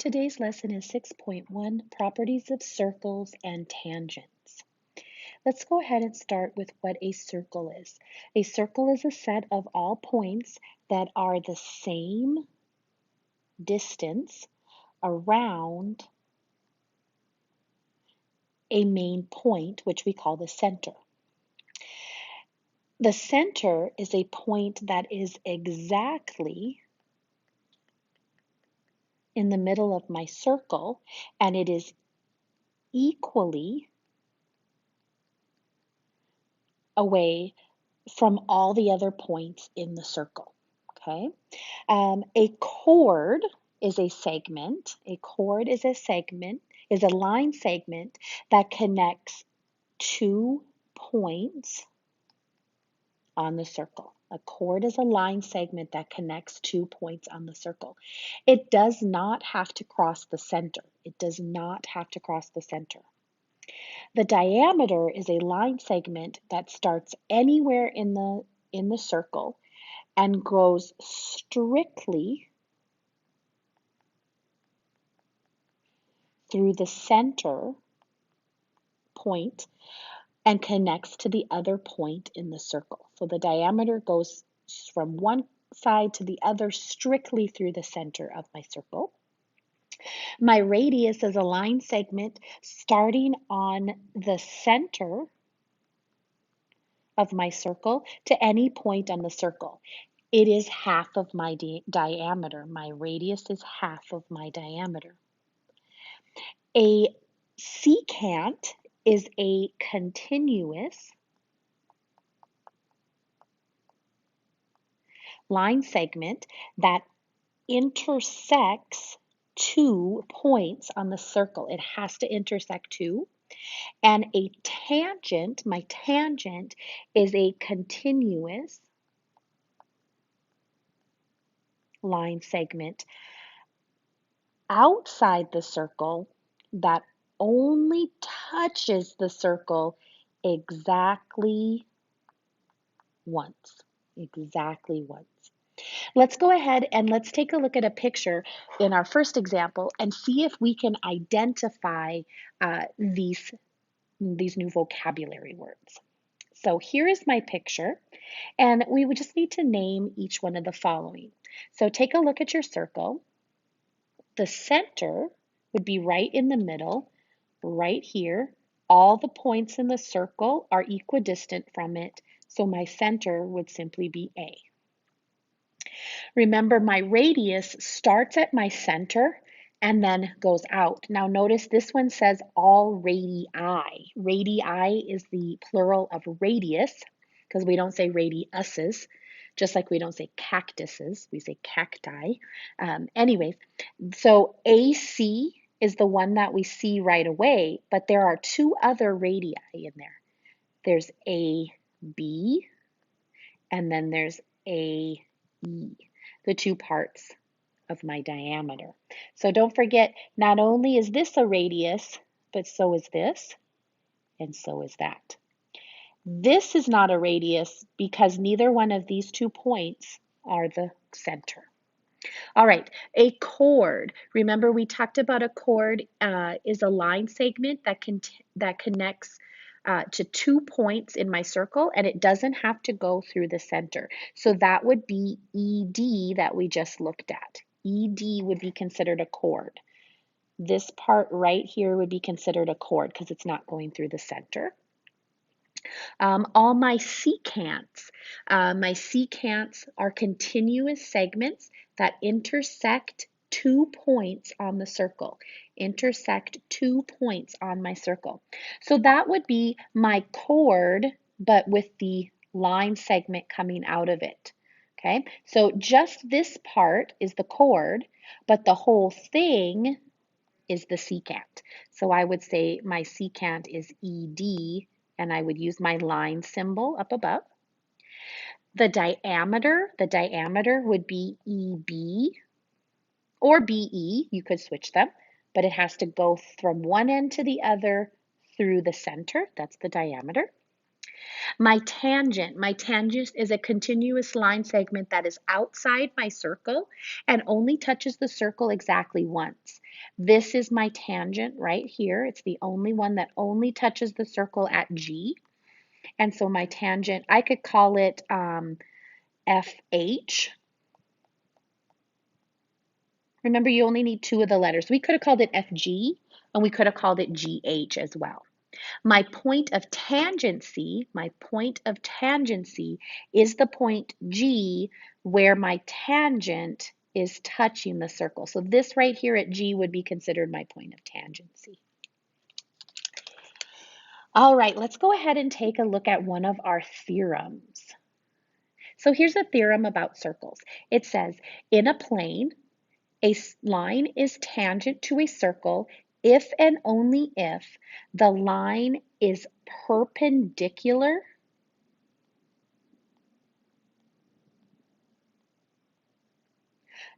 Today's lesson is 6.1, Properties of Circles and Tangents. Let's go ahead and start with what a circle is. A circle is a set of all points that are the same distance around a main point, which we call the center. The center is a point that is exactly in the middle of my circle, and it is equally away from all the other points in the circle, okay? A chord is a segment. A chord is a segment, is a line segment that connects 2 points on the circle. A chord is a line segment that connects 2 points on the circle. It does not have to cross the center. It does not have to cross the center. The diameter is a line segment that starts anywhere in the circle and goes strictly through the center point and connects to the other point in the circle. So the diameter goes from one side to the other strictly through the center of my circle. My radius is a line segment starting on the center of my circle to any point on the circle. It is half of my diameter. My radius is half of my diameter. A secant is a continuous line segment that intersects 2 points on the circle. It has to intersect 2. And a tangent, my tangent, is a continuous line segment outside the circle that only touches the circle exactly once. Exactly once. Let's go ahead and let's take a look at a picture in our first example and see if we can identify these new vocabulary words. So here is my picture, and we would just need to name each one of the following. So take a look at your circle. The center would be right in the middle, right here. All the points in the circle are equidistant from it, so my center would simply be A. Remember, my radius starts at my center and then goes out. Now notice this one says all radii. Radii is the plural of radius, because we don't say radiuses, just like we don't say cactuses, we say cacti. Anyways, so AC is the one that we see right away, but there are 2 other radii in there. There's AB, and then there's AE, the 2 parts of my diameter. So don't forget, not only is this a radius, but so is this, and so is that. This is not a radius because neither one of these 2 points are the center. All right, a chord. Remember we talked about a chord is a line segment that connects to 2 points in my circle, and it doesn't have to go through the center. So that would be ED that we just looked at. ED would be considered a chord. This part right here would be considered a chord because it's not going through the center. All my secants. My secants are continuous segments that intersect 2 points on the circle. Intersect 2 points on my circle. So that would be my chord, but with the line segment coming out of it. Okay, so just this part is the chord, but the whole thing is the secant. So I would say my secant is ED, and I would use my line symbol up above. The diameter would be EB or BE, you could switch them, but it has to go from one end to the other through the center, that's the diameter. My tangent is a continuous line segment that is outside my circle and only touches the circle exactly once. This is my tangent right here. It's the only one that only touches the circle at G. And so my tangent, I could call it FH. Remember, you only need two of the letters. We could have called it FG, and we could have called it GH as well. My point of tangency is the point G where my tangent is touching the circle. So this right here at G would be considered my point of tangency. All right, let's go ahead and take a look at one of our theorems. So here's a theorem about circles. It says, in a plane, a line is tangent to a circle if and only if the line is perpendicular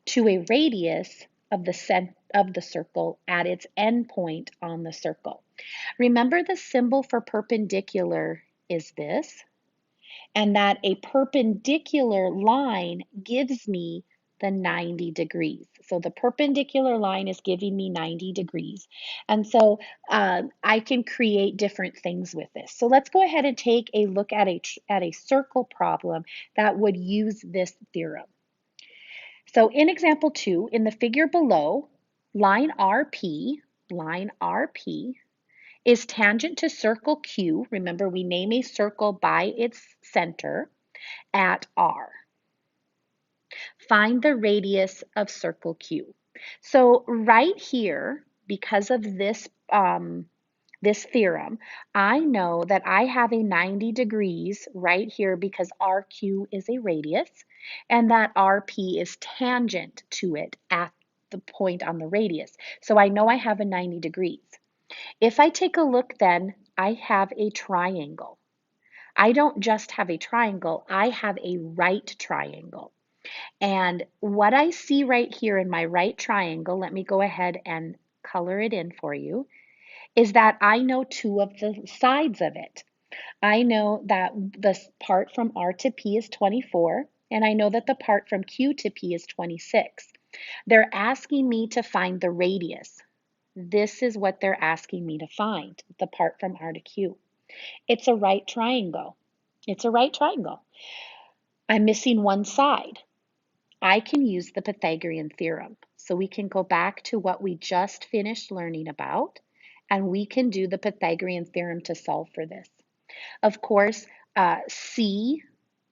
to a radius of the circle at its endpoint on the circle. Remember, the symbol for perpendicular is this, and that a perpendicular line gives me the 90 degrees. So the perpendicular line is giving me 90 degrees. And so I can create different things with this. So let's go ahead and take a look at a circle problem that would use this theorem. So in example 2, in the figure below, line RP is tangent to circle Q. Remember, we name a circle by its center at R. Find the radius of circle Q. So right here, because of this, this theorem, I know that I have a 90 degrees right here because RQ is a radius and that RP is tangent to it at the point on the radius. So I know I have a 90 degrees. If I take a look then, I have a triangle. I don't just have a triangle, I have a right triangle. And what I see right here in my right triangle, let me go ahead and color it in for you, is that I know two of the sides of it. I know that the part from R to P is 24, and I know that the part from Q to P is 26. They're asking me to find the radius. This is what they're asking me to find, the part from R to Q. It's a right triangle. It's a right triangle. I'm missing one side. I can use the Pythagorean theorem. So we can go back to what we just finished learning about, and we can do the Pythagorean theorem to solve for this. Of course, C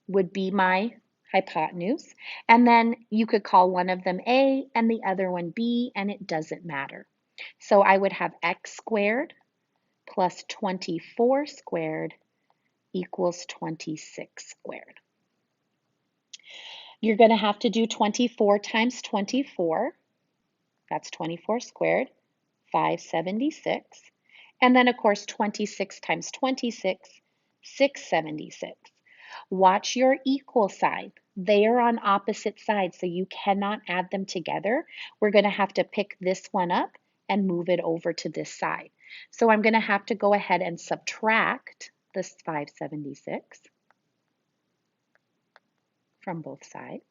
would be my hypotenuse, and then you could call one of them A and the other one B, and it doesn't matter. So I would have x squared plus 24 squared equals 26 squared. You're going to have to do 24 times 24. That's 24 squared, 576. And then, of course, 26 times 26, 676. Watch your equal sign. They are on opposite sides, so you cannot add them together. We're going to have to pick this one up and move it over to this side. So I'm going to have to go ahead and subtract this 576 from both sides.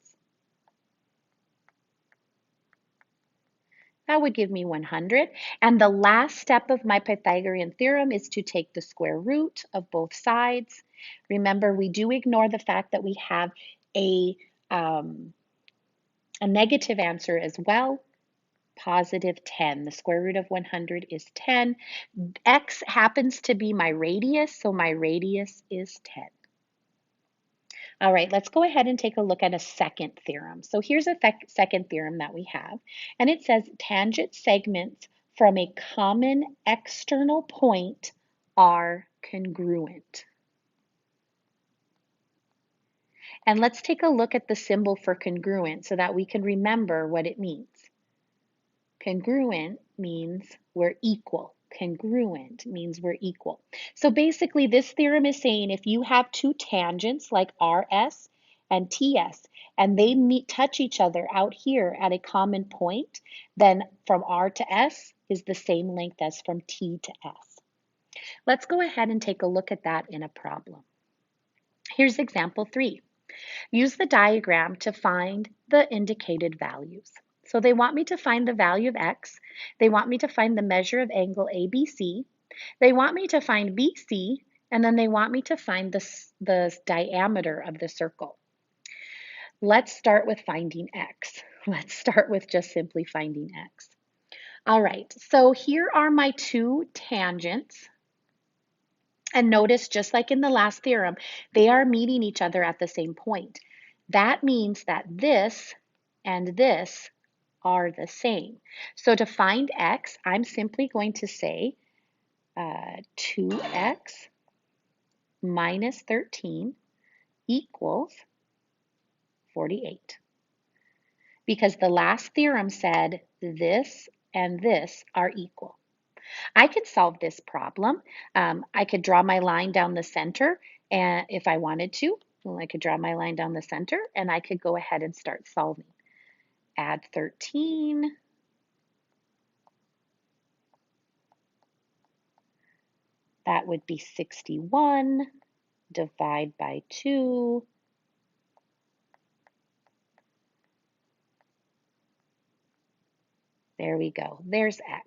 That would give me 100. And the last step of my Pythagorean theorem is to take the square root of both sides. Remember, we do ignore the fact that we have a negative answer as well, positive 10. The square root of 100 is 10. X happens to be my radius, so my radius is 10. All right, let's go ahead and take a look at a second theorem. So here's a second theorem that we have, and it says tangent segments from a common external point are congruent. And let's take a look at the symbol for congruent so that we can remember what it means. Congruent means we're equal. Congruent means we're equal. So basically this theorem is saying if you have two tangents like RS and TS and they touch each other out here at a common point, then from R to S is the same length as from T to S. Let's go ahead and take a look at that in a problem. Here's example 3. Use the diagram to find the indicated values. So they want me to find the value of x. They want me to find the measure of angle ABC. They want me to find BC, and then they want me to find the diameter of the circle. Let's start with finding x. Let's start with just simply finding x. All right, so here are my two tangents. And notice, just like in the last theorem, they are meeting each other at the same point. That means that this and this are the same. So to find x, I'm simply going to say 2x minus 13 equals 48. Because the last theorem said this and this are equal. I could solve this problem. I could draw my line down the center, and if I wanted to, well, I could draw my line down the center, and I could go ahead and start solving. Add 13. That would be 61. Divide by 2. There we go. There's x.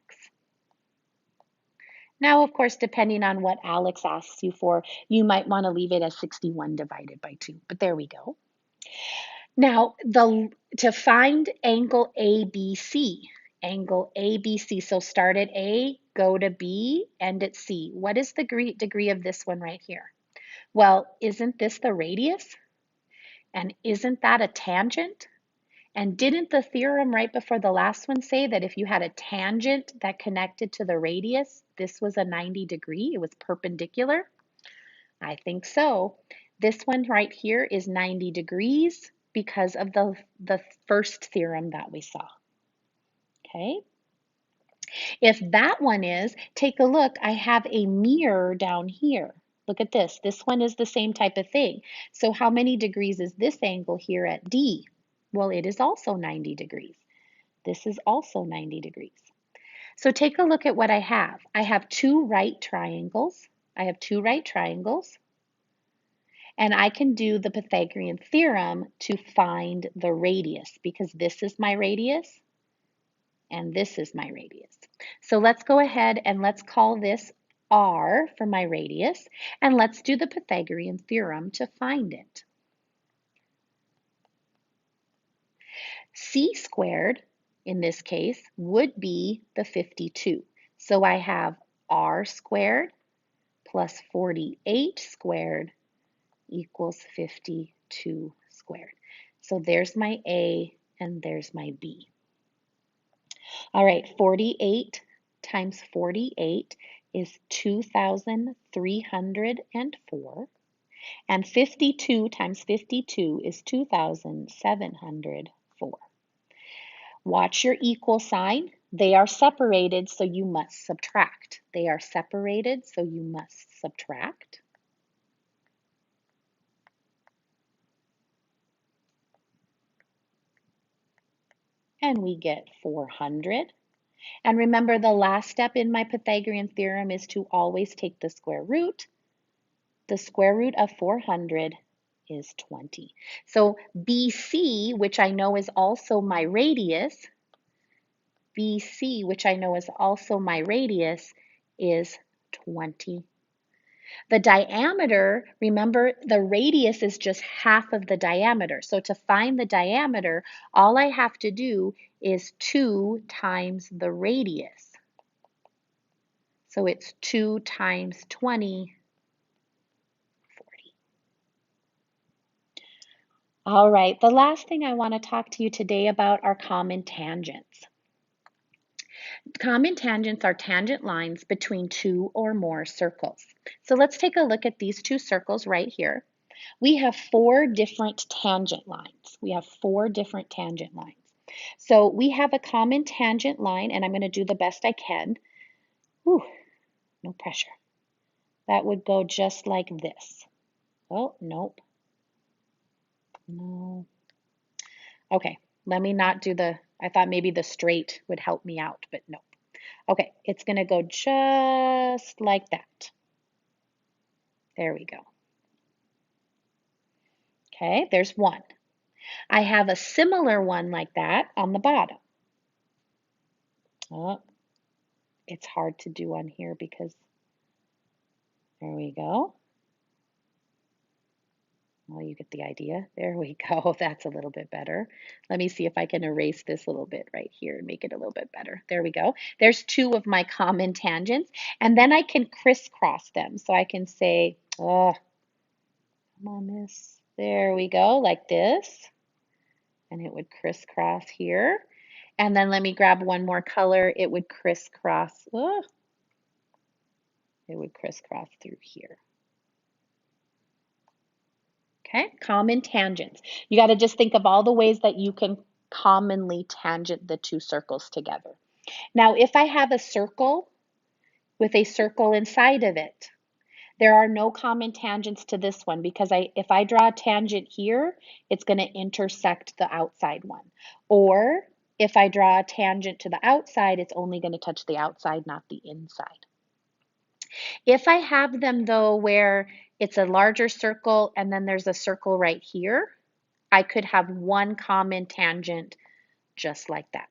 Now, of course, depending on what Alex asks you for, you might want to leave it as 61 divided by 2, but there we go. Now, to find angle ABC, so start at A, go to B, end at C. What is the degree of this one right here? Well, isn't this the radius? And isn't that a tangent? And didn't the theorem right before the last one say that if you had a tangent that connected to the radius, this was a 90 degree, it was perpendicular? I think so. This one right here is 90 degrees because of the first theorem that we saw. Okay? If that one is, take a look, I have a mirror down here. Look at this. This one is the same type of thing. So how many degrees is this angle here at D? Well, it is also 90 degrees. This is also 90 degrees. So take a look at what I have. I have two right triangles. And I can do the Pythagorean theorem to find the radius because this is my radius and this is my radius. So let's go ahead and let's call this R for my radius, and let's do the Pythagorean theorem to find it. C squared, in this case, would be the 52. So I have R squared plus 48 squared equals 52 squared. So there's my A and there's my B. All right, 48 times 48 is 2,304. And 52 times 52 is 2,704. Watch your equal sign. They are separated, so you must subtract. They are separated, so you must subtract. And we get 400. And remember, the last step in my Pythagorean theorem is to always take the square root. The square root of 400 is 20. So BC, which I know is also my radius, is 20. The diameter, remember, the radius is just half of the diameter. So to find the diameter, all I have to do is 2 times the radius. So it's 2 times 20, 40. All right, the last thing I want to talk to you today about are common tangents. Common tangents are tangent lines between two or more circles. So let's take a look at these two circles right here. We have 4 different tangent lines. So we have a common tangent line, and I'm going to do the best I can. Whew, no pressure. That would go just like this. Oh, nope. No. Okay, let me not do I thought maybe the straight would help me out, but no. Okay, it's going to go just like that. There we go. Okay, there's one. I have a similar one like that on the bottom. Oh, it's hard to do on here because there we go. Well, you get the idea. There we go. That's a little bit better. Let me see if I can erase this a little bit right here and make it a little bit better. There we go. There's two of my common tangents, and then I can crisscross them. So I can say, oh, come on, miss. There we go, like this. And it would crisscross here. And then let me grab one more color. It would crisscross. Oh, it would crisscross through here. Okay, common tangents. You got to just think of all the ways that you can commonly tangent the two circles together. Now, if I have a circle with a circle inside of it, there are no common tangents to this one because if I draw a tangent here, it's going to intersect the outside one. Or if I draw a tangent to the outside, it's only going to touch the outside, not the inside. If I have them though where it's a larger circle and then there's a circle right here, I could have one common tangent just like that.